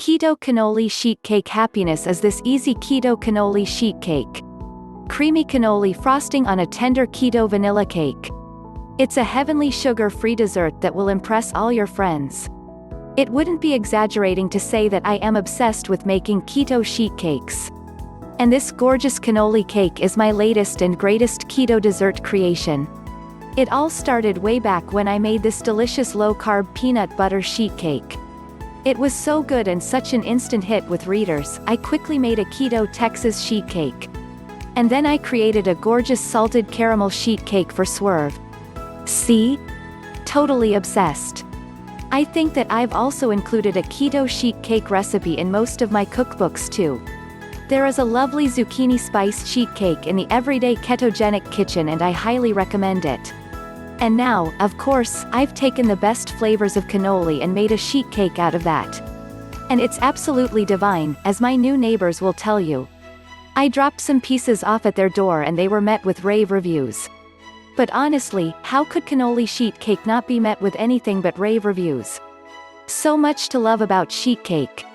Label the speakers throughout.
Speaker 1: Keto Cannoli Sheet Cake. Happiness is this easy keto cannoli sheet cake. Creamy cannoli frosting on a tender keto vanilla cake. It's a heavenly sugar-free dessert that will impress all your friends. It wouldn't be exaggerating to say that I am obsessed with making keto sheet cakes. And this gorgeous cannoli cake is my latest and greatest keto dessert creation. It all started way back when I made this delicious low-carb peanut butter sheet cake. It was so good and such an instant hit with readers, I quickly made a keto Texas sheet cake. And then I created a gorgeous salted caramel sheet cake for Swerve. See? Totally obsessed. I think that I've also included a keto sheet cake recipe in most of my cookbooks too. There is a lovely zucchini spice sheet cake in the everyday ketogenic kitchen and I highly recommend it. And now, of course, I've taken the best flavors of cannoli and made a sheet cake out of that. And it's absolutely divine, as my new neighbors will tell you. I dropped some pieces off at their door and they were met with rave reviews. But honestly, how could cannoli sheet cake not be met with anything but rave reviews? So much to love about sheet cake.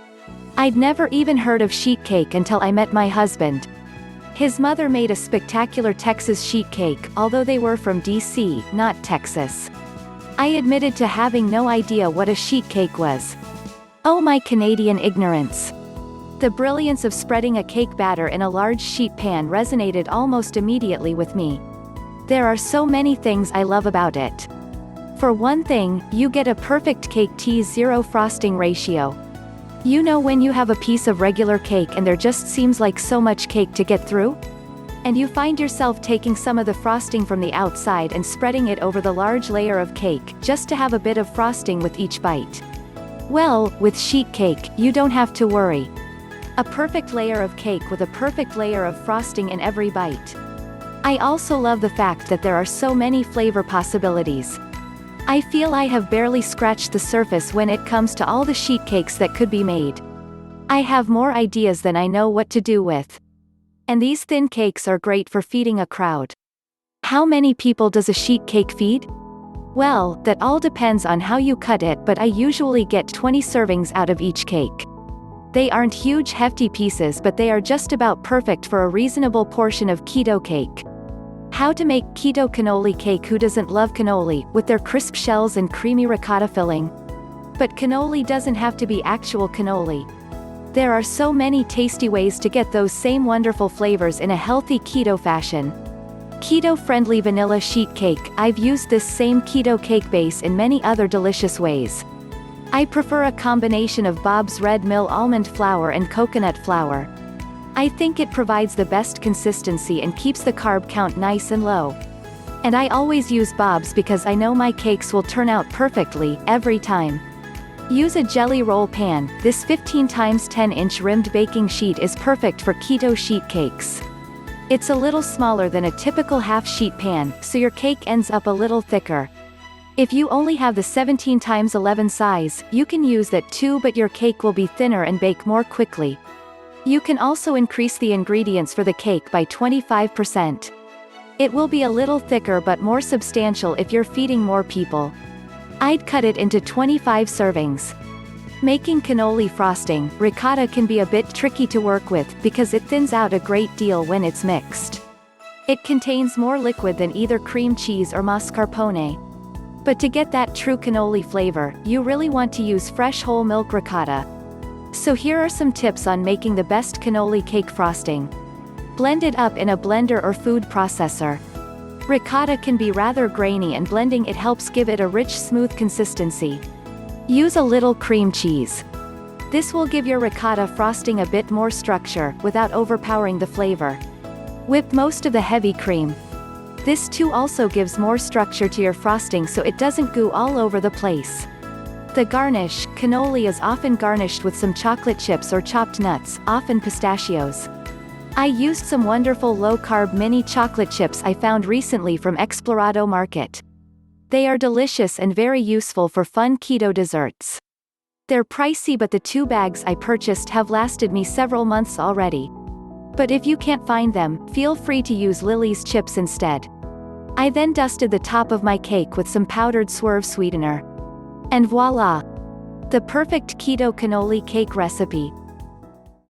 Speaker 1: I'd never even heard of sheet cake until I met my husband. His mother made a spectacular Texas sheet cake, although they were from DC, not Texas. I admitted to having no idea what a sheet cake was. Oh, my Canadian ignorance. The brilliance of spreading a cake batter in a large sheet pan resonated almost immediately with me. There are so many things I love about it. For one thing, you get a perfect cake T0 frosting ratio. You know when you have a piece of regular cake and there just seems like so much cake to get through? And you find yourself taking some of the frosting from the outside and spreading it over the large layer of cake, just to have a bit of frosting with each bite. Well, with sheet cake, you don't have to worry. A perfect layer of cake with a perfect layer of frosting in every bite. I also love the fact that there are so many flavor possibilities. I feel I have barely scratched the surface when it comes to all the sheet cakes that could be made. I have more ideas than I know what to do with. And these thin cakes are great for feeding a crowd. How many people does a sheet cake feed? Well, that all depends on how you cut it, but I usually get 20 servings out of each cake. They aren't huge hefty pieces, but they are just about perfect for a reasonable portion of keto cake. How to make keto cannoli cake. Who doesn't love cannoli, with their crisp shells and creamy ricotta filling? But cannoli doesn't have to be actual cannoli. There are so many tasty ways to get those same wonderful flavors in a healthy keto fashion. Keto-friendly vanilla sheet cake. I've used this same keto cake base in many other delicious ways. I prefer a combination of Bob's Red Mill almond flour and coconut flour. I think it provides the best consistency and keeps the carb count nice and low. And I always use Bob's because I know my cakes will turn out perfectly, every time. Use a jelly roll pan. This 15 x 10-inch rimmed baking sheet is perfect for keto sheet cakes. It's a little smaller than a typical half-sheet pan, so your cake ends up a little thicker. If you only have the 17 x 11 size, you can use that too, but your cake will be thinner and bake more quickly. You can also increase the ingredients for the cake by 25%. It will be a little thicker but more substantial if you're feeding more people. I'd cut it into 25 servings. Making cannoli frosting. Ricotta can be a bit tricky to work with because it thins out a great deal when it's mixed. It contains more liquid than either cream cheese or mascarpone. But to get that true cannoli flavor, you really want to use fresh whole milk ricotta. So here are some tips on making the best cannoli cake frosting. Blend it up in a blender or food processor. Ricotta can be rather grainy and blending it helps give it a rich, smooth consistency. Use a little cream cheese. This will give your ricotta frosting a bit more structure, without overpowering the flavor. Whip most of the heavy cream. This too also gives more structure to your frosting so it doesn't goo all over the place. The garnish. Cannoli is often garnished with some chocolate chips or chopped nuts, often pistachios. I used some wonderful low-carb mini chocolate chips I found recently from Explorado Market. They are delicious and very useful for fun keto desserts. They're pricey, but the 2 bags I purchased have lasted me several months already. But if you can't find them, feel free to use Lily's chips instead. I then dusted the top of my cake with some powdered Swerve Sweetener. And voila! The perfect keto cannoli cake recipe.